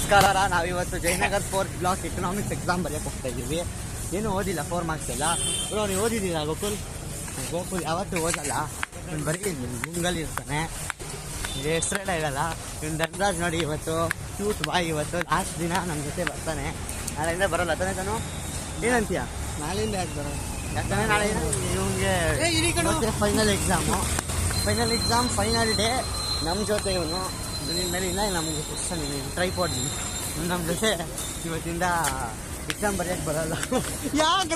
ನಮಸ್ಕಾರ. ನಾವಿವತ್ತು Jayanagar 4th block economics exam ಬರೆಯೋಕೆ ಹೋಗ್ತಾ ಇದ್ದೀವಿ. ಏನು ಓದಿಲ್ಲ 4 ಮಾರ್ಕ್ಸ್ ಎಲ್ಲ. ಬ್ರೋ ನೀವು ಓದಿದ್ದೀರಾ ಗೋಕುಲ್? ಗೋಕುಲ್ ಯಾವತ್ತೂ ಓದಲ್ಲ, ಇವ್ನು ಬರೀ ಗುಂಗಲ್ಲಿ ಇರ್ತಾನೆ, ಹೆಸರೇಳ ಇರಲ್ಲ. ಇವ್ನು ಧನರಾಜ್ ನೋಡಿ ಇವತ್ತು ಕ್ಯೂಟ್ ಬಾಯ್, ಇವತ್ತು ಲಾಸ್ಟ್ ದಿನ ನಮ್ಮ ಜೊತೆ ಬರ್ತಾನೆ. ನಾಳೆಯಿಂದ ಬರೋಲ್ಲ ತಾನೇ ತಾನು? ಏನಂತೀಯ? ನಾಳೆಯಿಂದ ಯಾಕೆ ಬರೋದು? ಯಾಕಂದರೆ ನಾಳೆ ಇವನಿಗೆ ಫೈನಲ್ ಎಕ್ಸಾಮ್ ಫೈನಲ್ ಡೇ. ನಮ್ಮ ಜೊತೆ ಇವನು ಮೇಲೆ ಇಲ್ಲ, ನಮಗೆ ಕ್ವಶನ್ ಟ್ರೈಪಾಡ್ ನಮ್ಮ ಜೊತೆ ಇವತ್ತಿಂದ ಎಕ್ಸಾಮ್ ಬರೆಯೋಕ್ಕೆ ಬರಲ್ಲ. ಯಾಕೆ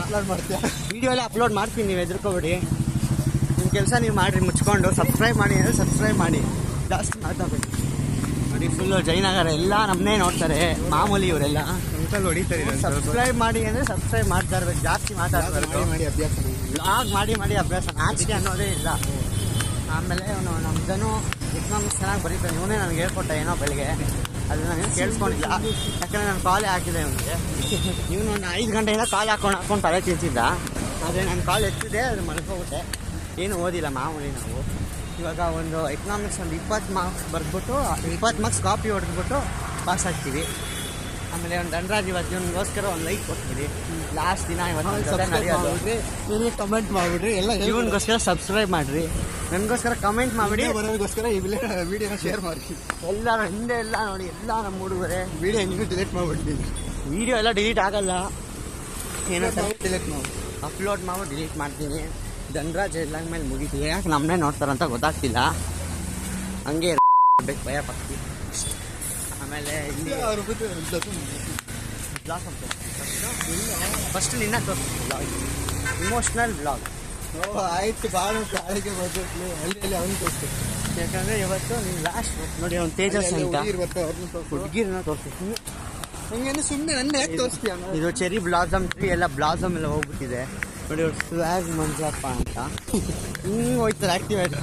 ಅಪ್ಲೋಡ್ ಮಾಡ್ತೀಯ? ವಿಡಿಯೋ ಎಲ್ಲ ಅಪ್ಲೋಡ್ ಮಾಡ್ತೀನಿ, ನೀವು ಹೆದರ್ಕೋಬೇಡಿ. ನಿಮ್ಮ ಕೆಲಸ ನೀವು ಮಾಡಿರಿ, ಮುಚ್ಕೊಂಡು ಸಬ್ಸ್ಕ್ರೈಬ್ ಮಾಡಿ ಅಂದರೆ ಸಬ್ಸ್ಕ್ರೈಬ್ ಮಾಡಿ, ಜಾಸ್ತಿ ಮಾತಾಡಬೇಡಿ. ನೋಡಿ ಫುಲ್ಲು ಜಯನಗರ ಎಲ್ಲ ನಮ್ಮನ್ನೇ ನೋಡ್ತಾರೆ, ಮಾಮೂಲಿ ಇವರೆಲ್ಲ ಹೊಡಿತಾರೆ. ಸಬ್ಸ್ಕ್ರೈಬ್ ಮಾಡಿ ಅಂದರೆ ಸಬ್ಸ್ಕ್ರೈಬ್ ಮಾಡ್ತಾ ಇರ್ಬೇಕು, ಜಾಸ್ತಿ ಮಾತಾಡ್ತಾರೆ. ಮಾಡಿ ಅಭ್ಯಾಸ ಲಾಗ್ ಮಾಡಿ ಅಭ್ಯಾಸ, ನಾಚಿಕೆ ಅನ್ನೋದೇ ಇಲ್ಲ. ಆಮೇಲೆ ಅವನು ನಮ್ದನು ಎಕನಾಮಿಕ್ಸ್ ಚೆನ್ನಾಗಿ ಬರೀತಾನೆ. ಇವನೇ ನನಗೆ ಹೇಳ್ಕೊಟ್ಟ ಏನೋ ಬೆಳಗ್ಗೆ, ಅದು ನಾನು ಕೇಳಿಸ್ಕೊಂಡಿಲ್ಲ, ಯಾಕಂದರೆ ನಾನು ಕಾಲೇ ಹಾಕಿದೆ ಇವನಿಗೆ. ಇವನು ಒಂದು 5 ಗಂಟೆಯಿಂದ ಕಾಲ್ ಹಾಕೊಂಡು ತಲೆ ತಿಂತಿದ್ದ. ಆದರೆ ನಾನು ಕಾಲ್ ಎತ್ತಿದೆ, ಅದು ಮಲ್ಕೋಬಿಟ್ಟೆ. ಏನು ಓದಿಲ್ಲ ಮಾಮೂಲಿ ನಾವು. ಇವಾಗ ಒಂದು ಎಕನಾಮಿಕ್ಸ್ ಒಂದು 20 ಮಾರ್ಕ್ಸ್ ಬರೆದ್ಬಿಟ್ಟು 20 ಮಾರ್ಕ್ಸ್ ಕಾಪಿ ಹೊಡೆದ್ಬಿಟ್ಟು ಪಾಸ್ ಆಗ್ತೀವಿ. ಆಮೇಲೆ ಒಂದು ಧನರಾಜ್ ಇವತ್ತು ಇವನಿಗೋಸ್ಕರ ಒಂದು ಲೈಕ್ ಕೊಡ್ತೀವಿ. ಲಾಸ್ಟ್ ದಿನ ಇವತ್ತು ಕಮೆಂಟ್ ಮಾಡಿಬಿಡ್ರಿ, ಎಲ್ಲ ಇವನಿಗೋಸ್ಕರ ಸಬ್ಸ್ಕ್ರೈಬ್ ಮಾಡಿರಿ, ನನಗೋಸ್ಕರ ಕಮೆಂಟ್ ಮಾಡಿಬಿಡಿ, ಬರೋದಕ್ಕೋಸ್ಕರ ಈ ವಿಡಿಯೋನ ಶೇರ್ ಮಾಡಿ. ಎಲ್ಲರೂ ಹಿಂದೆ ಎಲ್ಲ ನೋಡಿ, ಎಲ್ಲ ನಮ್ಮ ಹುಡುಗರೆ. ವಿಡಿಯೋ ಹೆಂಗೂ ಡಿಲೀಟ್ ಮಾಡಿಬಿಡ್ತೀನಿ. ವಿಡಿಯೋ ಎಲ್ಲ ಡಿಲೀಟ್ ಆಗಲ್ಲ, ಏನೋ ಡಿಲೀಟ್ ಮಾಡಿ ಅಪ್ಲೋಡ್ ಮಾಡಿ ಡಿಲೀಟ್ ಮಾಡ್ತೀನಿ. ಧನರಾಜ್ ಎಲ್ಲ ಮೇಲೆ ಮುಗಿತೀವಿ, ಯಾಕೆ ನಮ್ಮನ್ನೇ ನೋಡ್ತಾರಂತ ಗೊತ್ತಾಗ್ತಿಲ್ಲ, ಹಂಗೆ ಬೇಕು ಭಯ ಪಡ್ತೀವಿ. ಆಮೇಲೆ ಇಲ್ಲಿ ಬ್ಲಾಗ್ ಅಂತ ಫಸ್ಟ್ ನಿನ್ನ ತೋರಿಸ್ತೀನಿ, ಬ್ಲಾಗ್ ಇಮೋಷ್ನಲ್ ಬ್ಲಾಗ್. ಆಯ್ತು, ಭಾಳ ಕಾಳಿಗೆ ಬರ್ಬೇಕು ಅಲ್ಲಿ ಅವನು ತೋರಿಸ್ತೀನಿ. ಯಾಕಂದರೆ ಇವತ್ತು ನೀನು ಲಾಸ್ಟ್ ನೋಡಿ, ಅವ್ನು ತೇಜಸ್ ಅಂತ ಹುಡುಗಿರನ್ನ ತೋರಿಸ್ತೀನಿ. ಹಂಗೇನು ಸುಮ್ಮನೆ ನನ್ನ ಯಾಕೆ ತೋರಿಸ್ತೀಯ? ಇದು ಚೆರಿ ಬ್ಲಾಸಮ್ ಟ್ರೀ, ಎಲ್ಲ ಬ್ಲಾಸಮ್ ಎಲ್ಲ ಹೋಗ್ಬಿಟ್ಟಿದೆ ನೋಡಿ. ಅವ್ರು ಸ್ವ್ಯಾಗ್ ಮಂಜಪ್ಪ ಅಂತ ಹಿಂಗೆ ಹೋಯ್ತಾರೆ ಆ್ಯಕ್ಟಿವೇಟ್.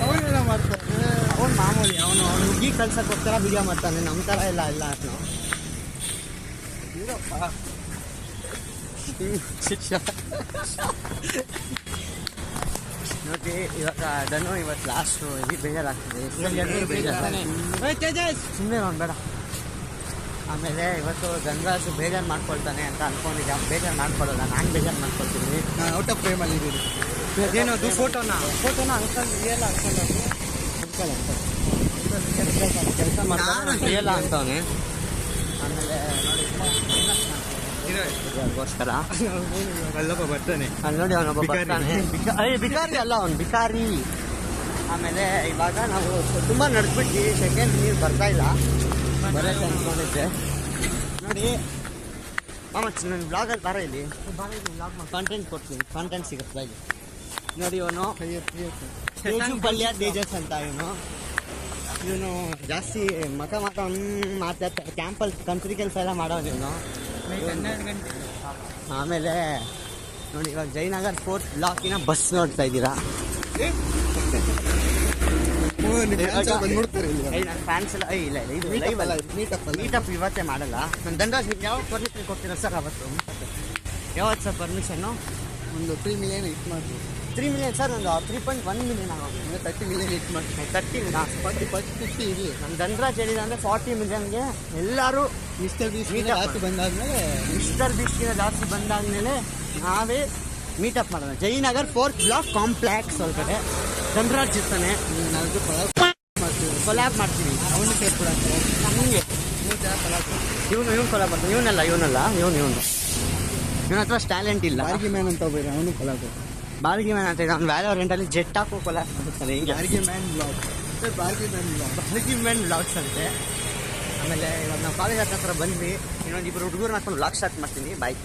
ಅವನ್ನೆಲ್ಲ ಮಾಡ್ತಾರೆ. ಅವ್ನು ಮಾಮೂಲಿ, ಅವನು ಹುಡುಗಿ ಕಲ್ಸಕ್ಕೆ ಹೋಗ್ತಾರ ವಿಡಿಯೋ ಮಾಡ್ತಾನೆ, ನಮ್ಮ ಥರ ಎಲ್ಲ ಇಲ್ಲ ಅವನು. ಇರಪ್ಪ ನೋಡಿ ಇವಾಗ ಧನು ಇವತ್ತು ಲಾಸ್ಟು ಇದು ಬೇಜಾರಾಗ್ತದೆ, ಸುಮ್ಮನೆ ಅವ್ನು ಬೇಡ. ಆಮೇಲೆ ಇವತ್ತು ಧನರಾಜ್ ಬೇಜಾರು ಮಾಡ್ಕೊಳ್ತಾನೆ ಅಂತ ಅಂದ್ಕೊಂಡಿದ್ದೆ, ಬೇಜಾರು ಮಾಡ್ಕೊಳ್ಳೋಲ್ಲ, ನಾನು ಬೇಜಾರು ಮಾಡ್ಕೊಳ್ತೀನಿ. ಔಟ್ ಆಫ್ ಫ್ರೇಮಲ್ಲಿ ಇದ್ದೀರಿ. ಏನದು ಫೋಟೋನ ಅನ್ಕೊಂಡು ರಿಯಲ್ ಅನ್ಕೊಂಡು ಕೆಲಸ ಮಾಡ್ತಾನೆ ರಿಯಲ್ಲ ಅಂತವನೇ. ಆಮೇಲೆ ನೋಡಿಗೋಸ್ಕರ ಅಲ್ಲಪ್ಪ ಬರ್ತಾನೆ, ಅಲ್ಲಿ ನೋಡಿ ಅವನೊಬ್ಬ ಬರ್ತಾನೆ. ಬಿಕಾರಿ ಅಲ್ಲ, ಅವನು ಬಿಕಾರಿ. ಆಮೇಲೆ ಇವಾಗ ನಾವು ತುಂಬ ನಡೆದ್ಬಿಟ್ಟು ಸೆಕೆಂಡ್ ನೀರು ಬರ್ತಾ ಇಲ್ಲ, ಬರೋಕ್ಕೆ ಅಂದ್ಕೊಂಡಿದ್ದೆ. ನೋಡಿ ಮಾಮ, ನನ್ನ ಬ್ಲಾಗಲ್ಲಿ ಬಾರ, ಇಲ್ಲಿ ಕಾಂಟೆಂಟ್ ಕೊಡ್ತೀನಿ, ಕಾಂಟೆಂಟ್ ಸಿಗುತ್ತೆ ಇಲ್ಲಿ. ನೋಡಿ ಇವನು ತೇಜು ಪಲ್ಯ ತೇಜಸ್ ಅಂತ, ಇವನು ಜಾಸ್ತಿ ಮಾತಾಡ್ತಾರೆ, ಕ್ಯಾಂಪಲ್ಲಿ ಕಂತ್ರಿ ಕೆಲಸ ಎಲ್ಲ ಮಾಡೋನು ಇವನು. ಆಮೇಲೆ ನೋಡಿ ಇವಾಗ ಜಯನಗರ್ 4th ಬ್ಲಾಕಿನ ಬಸ್ ನೋಡ್ತಾ ಇದ್ದೀರಾ. ನನ್ನ ಫ್ಯಾನ್ಸ್ ಎಲ್ಲ ಇಲ್ಲ ಇದು ಮೀಟಪ್ ಇವತ್ತೇ ಮಾಡಲ್ಲ. ನನ್ನ ಧನರಾಜ್ ನೀವು ಯಾವಾಗ ಪರ್ಮಿಷನ್ ಕೊಡ್ತೀರಾ ಸರ್? ಅವತ್ತು ಯಾವತ್ತು ಸರ್ ಪರ್ಮಿಷನ್ನು? ಒಂದು 3 ಮಿಲಿಯನ್ ಹಿಟ್ ಮಾಡ್ತೀವಿ. 3 ಮಿಲಿಯನ್ ಸರ್, ಒಂದು 3.1 ಮಿಲಿಯನ್ ಆಗೋದು. 30 ಮಿಲಿಯನ್ ಹಿಟ್ ಮಾಡ್ತೀವಿ. 30 50 ಇರಲಿ. ನಮ್ಮ ಧನರಾಜ್ ಹೇಳಿದ ಅಂದರೆ 40 ಮಿಲಿಯನ್ಗೆ ಎಲ್ಲರೂ ಮಿಸ್ಟರ್ ಬೀಸ್ಟ್ ಜಾಸ್ತಿ ಬಂದಾದ್ಮೇಲೆ ಜಾಸ್ತಿ ಬಂದಾದ್ಮೇಲೆ ನಾವೇ ಮೀಟಪ್ ಮಾಡೋಣ. ಜಯನಗರ್ 4th ಬ್ಲಾಕ್ ಕಾಂಪ್ಲೆಕ್ಸ್ ಒಳಗಡೆ ಧನರಾಜ್ ಇರ್ತಾನೆ, ನಾಲ್ಕು ಕೊಲಾಬ್ ಮಾಡ್ತೀವಿ. ಅವನು ಸೇರ್ಕೊಡಕ್ಕೆ ನಮಗೆ ಇವನು ಕೊಲಾಬ್ ಮಾಡ್ತಾನೆ. ಇವನಲ್ಲ ಇವನ ಹತ್ರ ಟ್ಯಾಲೆಂಟ್ ಇಲ್ಲ. ಬಾರ್ಗಿ ಮ್ಯಾನ್ ಅಂತ ಹೋಗ್ಬೇಡಿ, ಅವನು ಕೊಲಾಬ್. ಬಾರ್ಗಿ ಮ್ಯಾನ್ ಅಂತ ಇದೆ, ಅವ್ನು ವ್ಯಾಲೋರೆಂಟಲ್ಲಿ ಜೆಟ್ ಹಾಕೋ ಕೊಲಾಬ್ ಮಾಡ್ತಾನೆ. ಈಗ ಬಾರ್ಗಿ ಮ್ಯಾನ್ ಬ್ಲಾಗ್ಸ್ ಅಂತೆ. ಆಮೇಲೆ ಇವಾಗ ನಾವು ಕಾಲೇಜ್ ಹತ್ರ ಬಂದ್ವಿ, ಇನ್ನೊಂದು 2 ಹುಡುಗರನ್ನ ಹಾಕೊಂಡು ಬ್ಲಾಗ್ ಸ್ಟಾರ್ಟ್ ಮಾಡ್ತೀನಿ. ಬಾಯ್.